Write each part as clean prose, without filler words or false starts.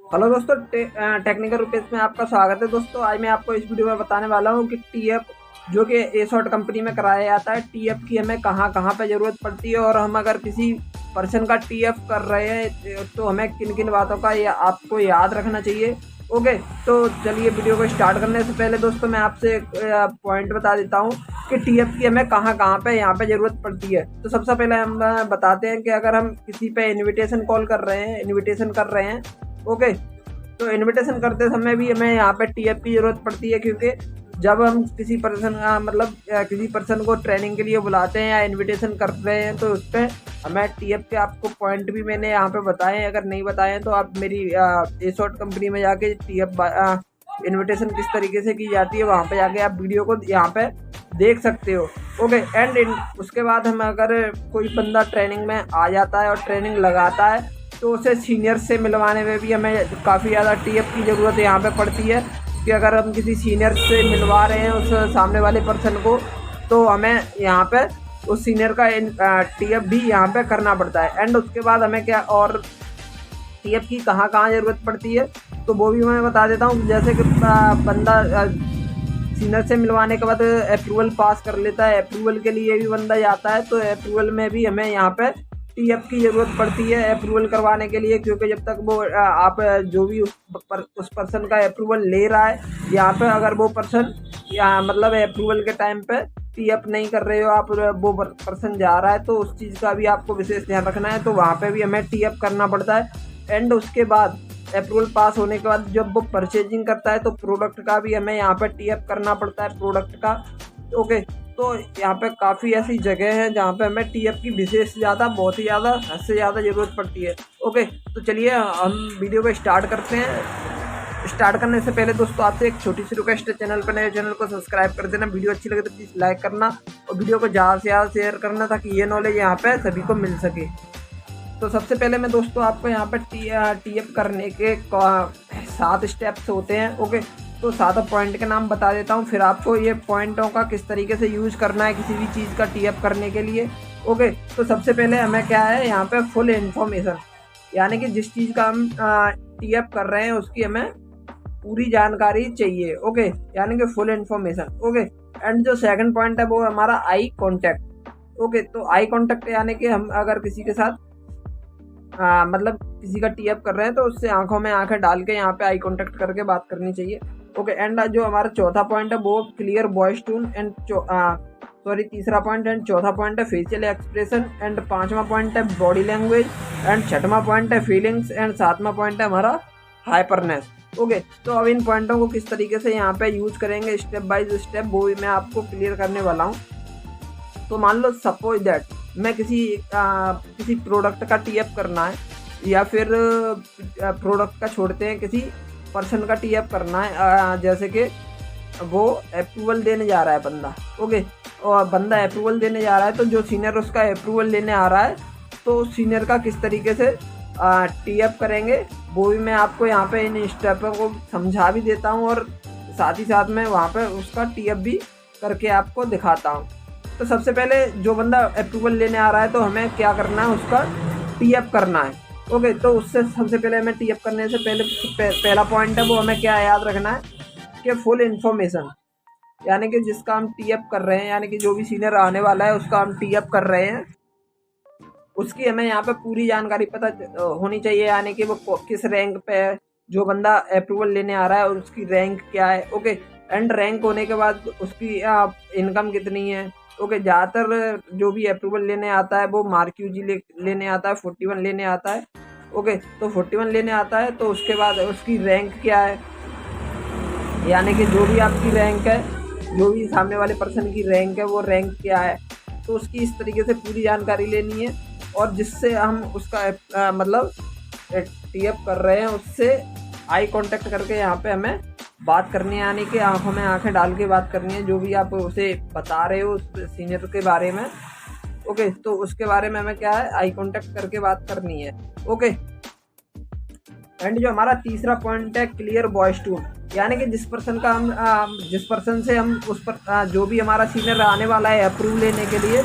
Hello दोस्तों, technical rupees में आपका स्वागत है। दोस्तों आज मैं आपको इस वीडियो में बताने वाला हूं कि टीएफ जो कि एसॉट कंपनी में कराया जाता है, टीएफ की हमें कहां कहां पे ज़रूरत पड़ती है और हम अगर किसी पर्सन का टीएफ कर रहे हैं तो हमें किन किन बातों का आपको याद रखना चाहिए। ओके, तो चलिए वीडियो को स्टार्ट करने से पहले दोस्तों मैं आपसे एक पॉइंट बता देता हूँ कि टीएफ की हमें कहां कहां पे यहाँ पे ज़रूरत पड़ती है। तो सबसे पहले हम बताते हैं कि अगर हम किसी पे इन्विटेशन कॉल कर रहे हैं, इन्विटेशन कर रहे हैं, ओके, तो इनविटेशन करते समय भी हमें यहाँ पे टीएफ की ज़रूरत पड़ती है, क्योंकि जब हम किसी पर्सन किसी पर्सन को ट्रेनिंग के लिए बुलाते हैं या इनविटेशन कर रहे हैं तो उस पर हमें टीएफ के आपको पॉइंट भी मैंने यहाँ पे बताए हैं। अगर नहीं बताए हैं तो आप मेरी एसॉट कंपनी में जाके टीएफ इनविटेशन किस तरीके से की जाती है वहाँ पे जाके आप वीडियो को यहाँ पे देख सकते हो। ओके, उसके बाद हम अगर कोई बंदा ट्रेनिंग में आ जाता है और ट्रेनिंग लगाता है तो उसे सीनियर से मिलवाने में भी हमें काफ़ी ज़्यादा टीएफ की ज़रूरत यहाँ पे पड़ती है कि अगर हम किसी सीनियर से मिलवा रहे हैं उस सामने वाले पर्सन को तो हमें यहाँ पे उस सीनियर का टीएफ भी यहाँ पे करना पड़ता है। एंड उसके बाद हमें क्या और टीएफ की कहाँ कहाँ ज़रूरत पड़ती है तो वो भी मैं बता देता हूँ। जैसे कि बंदा सीनियर से मिलवाने के बाद अप्रूवल पास कर लेता है, अप्रूवल के लिए भी बंदा जाता है तो अप्रूवल में भी हमें यहाँ पे टीएफ की ज़रूरत पड़ती है अप्रूवल करवाने के लिए, क्योंकि जब तक वो आप जो भी उस पर्सन का अप्रूवल ले रहा है यहाँ पे अगर वो पर्सन मतलब अप्रूवल के टाइम पे टीएफ नहीं कर रहे हो आप, वो पर्सन जा रहा है तो उस चीज़ का भी आपको विशेष ध्यान रखना है। तो वहाँ पे भी हमें टीएफ करना पड़ता है। एंड उसके बाद अप्रूवल पास होने के बाद जब वो परचेजिंग करता है तो प्रोडक्ट का भी हमें यहाँ पे टीएफ करना पड़ता है, प्रोडक्ट का। ओके, तो यहाँ पे काफ़ी ऐसी जगह हैं जहाँ पे हमें टीएफ की विशेष बहुत ही ज़्यादा हद से ज़्यादा ज़रूरत पड़ती है। ओके, तो चलिए हम वीडियो को स्टार्ट करते हैं। स्टार्ट करने से पहले दोस्तों आपसे एक छोटी सी रिक्वेस्ट है, चैनल पर नए चैनल को सब्सक्राइब कर देना, वीडियो अच्छी लगे तो प्लीज़ लाइक करना और वीडियो को ज़्यादा से ज़्यादा शेयर करना ताकि ये नॉलेज यहाँ पे सभी को मिल सके। तो सबसे पहले मैं दोस्तों आपको यहाँ पर टीएफ करने के 7 स्टेप्स होते हैं। ओके, तो 7 पॉइंट के नाम बता देता हूँ, फिर आपको ये पॉइंटों का किस तरीके से यूज़ करना है किसी भी चीज़ का टीएफ करने के लिए। ओके, तो सबसे पहले हमें क्या है यहाँ पे फुल इन्फॉर्मेशन, यानी कि जिस चीज़ का हम टीएफ कर रहे हैं उसकी हमें पूरी जानकारी चाहिए। ओके, यानी कि फुल इन्फॉर्मेशन। ओके, एंड जो सेकंड पॉइंट है वो हमारा आई कॉन्टैक्ट। ओके, तो आई कॉन्टैक्ट यानी कि हम अगर किसी के साथ मतलब किसी का टीएफ कर रहे हैं तो उससे आंखों में आंखें डाल के यहाँ पे आई कांटेक्ट करके बात करनी चाहिए। ओके, एंड जो हमारा चौथा पॉइंट है वो क्लियर वॉइस टोन एंड तीसरा पॉइंट एंड चौथा पॉइंट है फेशियल एक्सप्रेशन एंड पांचवा पॉइंट है बॉडी लैंग्वेज एंड छठवां पॉइंट है फीलिंग्स एंड सातवां पॉइंट है हमारा हाइपरनेस। ओके, तो अब इन पॉइंटों को किस तरीके से यहाँ पे यूज करेंगे स्टेप बाय स्टेप वो भी मैं आपको क्लियर करने वाला हूँ। तो मान लो सपोज दैट मैं किसी प्रोडक्ट का टीएफ करना है या फिर प्रोडक्ट का छोड़ते हैं किसी पर्सन का टीएफ करना है, जैसे कि वो अप्रूवल देने जा रहा है बंदा। ओके, और बंदा अप्रूवल देने जा रहा है तो जो सीनियर उसका अप्रूवल लेने आ रहा है तो सीनियर का किस तरीके से टीएफ करेंगे वो भी मैं आपको यहाँ पे इन स्टेपों को समझा भी देता हूँ और साथ ही साथ में वहाँ पे उसका टीएफ भी करके आपको दिखाता हूँ। तो सबसे पहले जो बंदा अप्रूवल लेने आ रहा है तो हमें क्या करना है, उसका टीएफ करना है। ओके, तो उससे सबसे पहले हमें टीएफ करने से पहला पॉइंट है वो हमें क्या याद रखना है कि फुल इन्फॉर्मेशन, यानी कि जिसका हम टीएफ कर रहे हैं यानी कि जो भी सीनियर आने वाला है उसका हम टीएफ कर रहे हैं उसकी हमें यहाँ पे पूरी जानकारी पता होनी चाहिए, यानी कि वो किस रैंक पे है, जो बंदा अप्रूवल लेने आ रहा है और उसकी रैंक क्या है। ओके, एंड रैंक होने के बाद उसकी इनकम कितनी है। ओके, ज़्यादातर जो भी अप्रूवल लेने आता है वो मार्क्यूजी लेने आता है, 41 लेने आता है। ओके, तो 41 लेने आता है तो उसके बाद उसकी रैंक क्या है, यानी कि जो भी आपकी रैंक है, जो भी सामने वाले पर्सन की रैंक है वो रैंक क्या है, तो उसकी इस तरीके से पूरी जानकारी लेनी है और जिससे हम उसका मतलब टीएफ कर रहे हैं उससे आई कांटेक्ट करके यहाँ पे हमें बात करनी है, यानी कि आंखों में आंखें डाल के बात करनी है जो भी आप उसे बता रहे हो उस सीनियर के बारे में। ओके, तो उसके बारे में हमें क्या है आई कांटेक्ट करके बात करनी है। ओके, एंड जो हमारा तीसरा पॉइंट है क्लियर वॉइस टोन, यानी कि जिस पर्सन से हम उस पर जो भी हमारा सीनियर आने वाला है अप्रूव लेने के लिए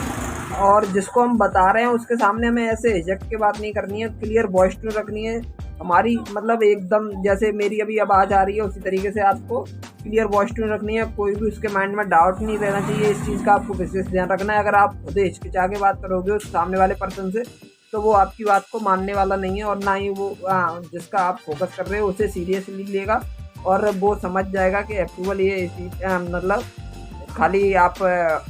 और जिसको हम बता रहे हैं उसके सामने हमें ऐसे हिचक के बात नहीं करनी है, क्लियर वॉइस टोन रखनी है। हमारी मतलब एकदम जैसे मेरी अभी आवाज़ आ रही है उसी तरीके से आपको क्लियर वॉइस ट्यून रखनी है। कोई भी उसके माइंड में डाउट नहीं रहना चाहिए, इस चीज़ का आपको विशेष ध्यान रखना है। अगर आप खुद हिचकिचा के बात करोगे उस सामने वाले पर्सन से तो वो आपकी बात को मानने वाला नहीं है, और ना ही वो जिसका आप फोकस कर रहे हो उसे सीरियसली लेगा, और वो समझ जाएगा कि अप्रूवल ये मतलब खाली आप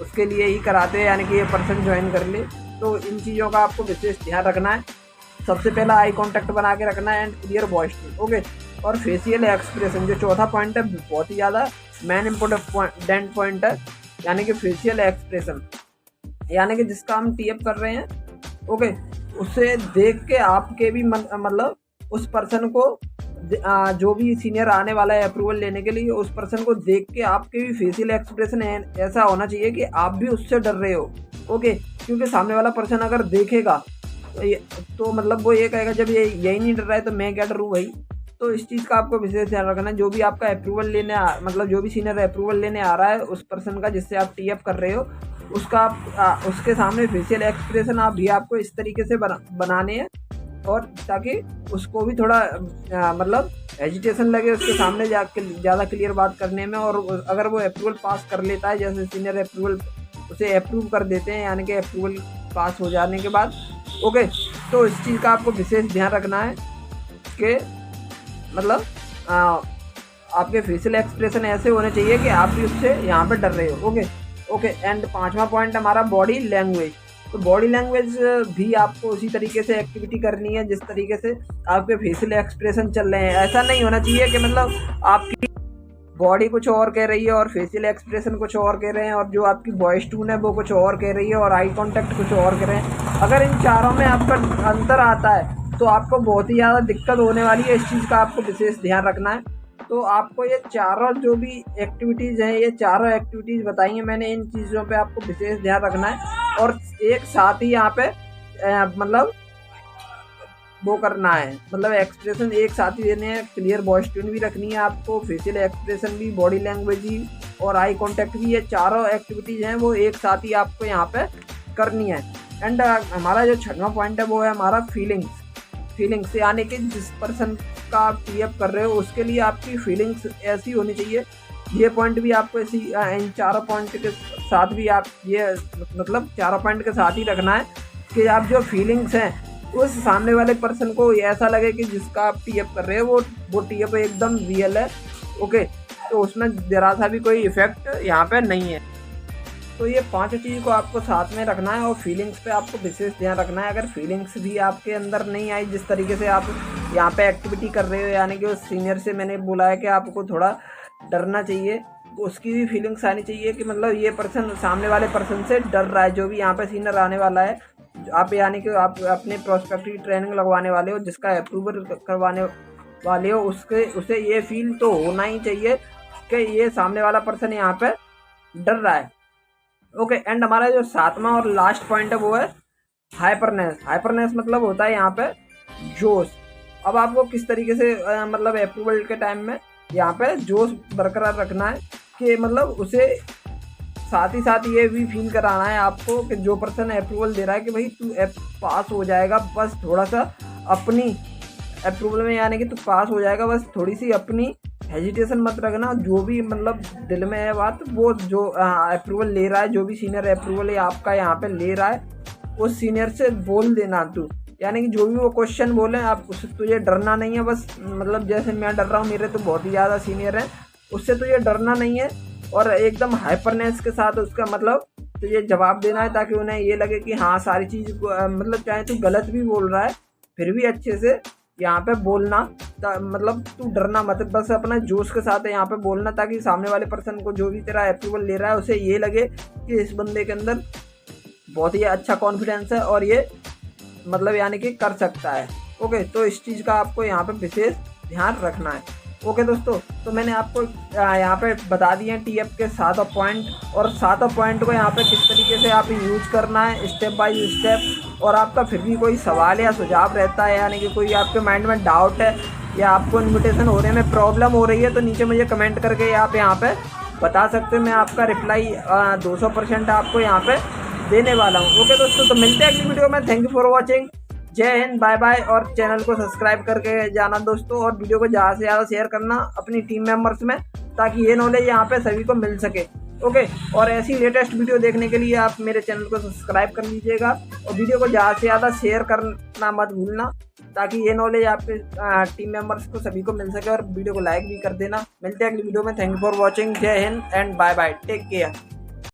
उसके लिए ही कराते हैं, यानी कि ये पर्सन ज्वाइन कर ले। तो इन चीज़ों का आपको विशेष ध्यान रखना है। सबसे पहला आई कांटेक्ट बना के रखना है and clear voice tune, okay. और फेशियल एक्सप्रेशन जो चौथा पॉइंट है बहुत ही ज़्यादा मेन इम्पोर्टेंट पॉइंट है, यानी कि फेशियल एक्सप्रेशन, यानी कि जिसका हम टी अप कर रहे हैं, ओके, उसे देख के आपके भी मतलब उस पर्सन को जो भी सीनियर आने वाला है अप्रूवल लेने के लिए, उस पर्सन को देख के आपके भी फेशियल एक्सप्रेशन ऐसा होना चाहिए कि आप भी उससे डर रहे हो, ओके। क्योंकि सामने वाला पर्सन अगर देखेगा तो मतलब वो ये कहेगा जब ये यही नहीं डर रहा है तो मैं क्या डरूँ भाई। तो इस चीज़ का आपको विशेष ध्यान रखना है। जो भी आपका अप्रूवल लेने मतलब जो भी सीनियर अप्रूवल लेने आ रहा है उस पर्सन का जिससे आप टी अप कर रहे हो, उसका उसके सामने फेशियल एक्सप्रेशन आप भी आपको इस तरीके से बनाने हैं, और ताकि उसको भी थोड़ा मतलब हेजिटेशन लगे उसके सामने ज़्यादा क्लियर बात करने में। और अगर वो अप्रूवल पास कर लेता है, जैसे सीनियर अप्रूवल उसे अप्रूव कर देते हैं, यानी कि अप्रूवल पास हो जाने के बाद, ओके, तो इस चीज़ का आपको विशेष ध्यान रखना है कि मतलब आपके फेशियल एक्सप्रेशन ऐसे होने चाहिए कि आप भी उससे यहाँ पे डर रहे हो, ओके ओके। एंड पांचवा पॉइंट हमारा बॉडी लैंग्वेज। तो बॉडी लैंग्वेज भी आपको उसी तरीके से एक्टिविटी करनी है जिस तरीके से आपके फेशियल एक्सप्रेशन चल रहे हैं। ऐसा नहीं होना चाहिए कि मतलब आपकी बॉडी कुछ और कह रही है और फेशियल एक्सप्रेशन कुछ और कह रहे हैं, और जो आपकी वॉइस टून है वो कुछ और कह रही है, और आई कांटेक्ट कुछ और कह रहे हैं। अगर इन चारों में आपका अंतर आता है तो आपको बहुत ही ज़्यादा दिक्कत होने वाली है। इस चीज़ का आपको विशेष ध्यान रखना है। तो आपको ये चारों जो भी एक्टिविटीज़ हैं, ये चारों एक्टिविटीज़ बताई हैं मैंने, इन चीज़ों पे आपको विशेष ध्यान रखना है। और एक साथ ही यहाँ पे मतलब वो करना है, मतलब एक्सप्रेशन एक साथ ही देने हैं। क्लियर वॉइस ट्यून भी रखनी है आपको, फेशियल एक्सप्रेशन भी, बॉडी लैंग्वेज भी, और आई कांटेक्ट भी। ये चारों एक्टिविटीज़ हैं वो एक साथ ही आपको यहाँ पे करनी है। एंड हमारा जो छठवां पॉइंट है वो है हमारा फीलिंग्स, यानी कि जिस पर्सन का आप टी अप कर रहे हो उसके लिए आपकी फीलिंग्स ऐसी होनी चाहिए। ये पॉइंट भी आपको ऐसी इन चारों पॉइंट के साथ भी आप ये मतलब चारों पॉइंट के साथ ही रखना है कि आप जो फीलिंग्स हैं उस सामने वाले पर्सन को ऐसा लगे कि जिसका आप टी अप कर रहे हो वो टी अप एकदम रियल है, ओके। तो उसमें ज़रा सा भी कोई इफेक्ट यहाँ पे नहीं है। तो ये पांचों चीज़ को आपको साथ में रखना है, और फीलिंग्स पे आपको विशेष ध्यान रखना है। अगर फीलिंग्स भी आपके अंदर नहीं आई, जिस तरीके से आप यहाँ पे एक्टिविटी कर रहे हो, यानी कि उस सीनियर से मैंने बोला है कि आपको थोड़ा डरना चाहिए, उसकी भी फीलिंग्स आनी चाहिए कि मतलब ये पर्सन सामने वाले पर्सन से डर रहा है। जो भी यहाँ पे सीनियर आने वाला है, आप यानी कि आप अपने प्रोस्पेक्टिव ट्रेनिंग लगवाने वाले हो, जिसका अप्रूवल करवाने वाले हो, उसे ये फील तो होना ही चाहिए कि ये सामने वाला पर्सन यहाँ पे डर रहा है, ओके। एंड हमारा जो सातवां और लास्ट पॉइंट है वो है हाइपरनेस मतलब होता है यहाँ पे जोश। अब आपको किस तरीके से मतलब अप्रूवल के टाइम में यहाँ पे जोश बरकरार रखना है कि मतलब उसे साथ ही साथ ये भी फील कराना है आपको कि जो पर्सन अप्रूवल दे रहा है कि भाई तू पास हो जाएगा, बस थोड़ा सा अपनी अप्रूवल में, यानी कि तू पास हो जाएगा, बस थोड़ी सी अपनी हेजिटेशन मत रखना। जो भी मतलब दिल में है बात, वो जो अप्रूवल ले रहा है, जो भी सीनियर अप्रूवल है आपका यहाँ पे ले रहा है, उस सीनियर से बोल देना तू, यानी कि जो भी वो क्वेश्चन बोले आप उससे तुझे डरना नहीं है। बस मतलब जैसे मैं डर रहा हूँ, मेरे तो बहुत ही ज़्यादा सीनियर हैं, उससे तुझे डरना नहीं है, और एकदम हाइपरनेस के साथ उसका मतलब तुझे जवाब देना है, ताकि उन्हें ये लगे कि हाँ सारी चीज़ मतलब चाहे तू गलत भी बोल रहा है फिर भी अच्छे से यहाँ पे बोलना, मतलब तू डरना मत, बस अपना जोश के साथ यहाँ पे बोलना, ताकि सामने वाले पर्सन को जो भी तेरा अप्रूवल ले रहा है उसे ये लगे कि इस बंदे के अंदर बहुत ही अच्छा कॉन्फिडेंस है और ये मतलब यानी कि कर सकता है, ओके। तो इस चीज़ का आपको यहाँ पे विशेष ध्यान रखना है, ओके दोस्तों। तो मैंने आपको यहाँ पे बता दिए हैं टी अप के 7 पॉइंट, और 7 पॉइंट को यहाँ पे किस तरीके से आप यूज करना है स्टेप बाय स्टेप। और आपका फिर भी कोई सवाल या सुझाव रहता है, यानी कि कोई आपके माइंड में डाउट है या आपको इन्विटेशन होने में प्रॉब्लम हो रही है, तो नीचे मुझे कमेंट करके आप यहाँ पे बता सकते हैं। मैं आपका रिप्लाई 200% आपको यहाँ पे देने वाला हूँ, ओके दोस्तों। तो मिलते हैं अगली वीडियो में। Thank you for watching. जय हिंद, बाय बाय। और चैनल को सब्सक्राइब करके जाना दोस्तों, और वीडियो को ज़्यादा से ज़्यादा शेयर करना अपनी टीम मेंबर्स में, ताकि ये नॉलेज यहाँ पे सभी को मिल सके। ओके, और ऐसी लेटेस्ट वीडियो देखने के लिए आप मेरे चैनल को सब्सक्राइब कर लीजिएगा, और वीडियो को ज़्यादा से ज़्यादा शेयर करना मत भूलना, ताकि ये नॉलेज आपके टीम मेंबर्स को सभी को मिल सके। और वीडियो को लाइक भी कर देना। मिलते हैं अगली वीडियो में। Thank you for watching. जय हिंद and bye bye. Take care.